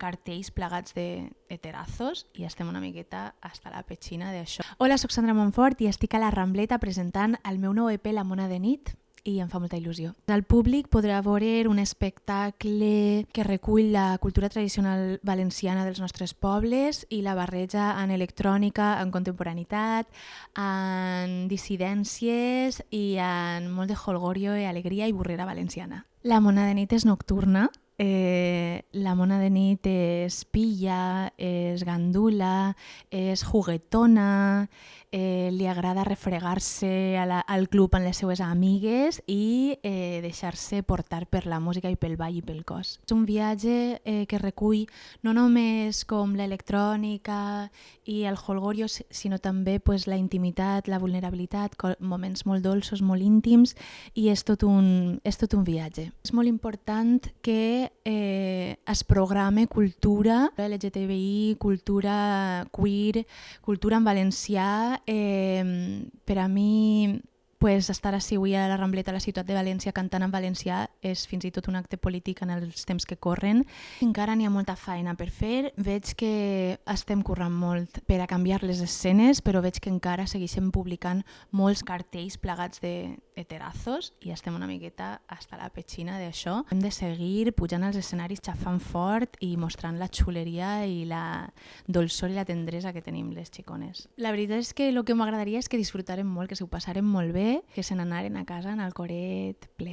cartells plegats de terrazos i estem una miqueta hasta la petxina d'això. Hola, soc Sandra Montfort i estic a la Rambleta presentant el meu nou EP La Mona de Nit i em fa molta il·lusió. El públic podrà veure un espectacle que recull la cultura tradicional valenciana dels nostres pobles i la barreja en electrònica, en contemporaneitat, en dissidències i en molt de jolgorio i alegria i burrera valenciana. La Mona de Nit és nocturna. La Mona de Nit és pilla, és gandula, és juguetona, li agrada refregar-se al club amb les seues amigues i deixar-se portar per la música i pel ball i pel cos. És un viatge que recull no només com l'electrònica i el jolgorio, sinó també la intimitat, la vulnerabilitat, moments molt dolços, molt íntims, i és tot un viatge. És molt important que es programe cultura LGTBI, cultura queer, cultura en valencià. Per a mi estar així avui a la Rambleta a la ciutat de València cantant en valencià és fins i tot un acte polític en els temps que corren. Encara n'hi ha molta feina per fer. Veig que estem currant molt per a canviar les escenes, però veig que encara segueixen publicant molts cartells plegats de terrazos i estem una miqueta hasta la petxina d'això. Hem de seguir pujant als escenaris, xafant fort i mostrant la xuleria i la dolçor i la tendresa que tenim les xicones. La veritat és que el que m'agradaria és que disfrutarem molt, que s'ho passarem molt bé, que se n'anaren a casa en el coret ple.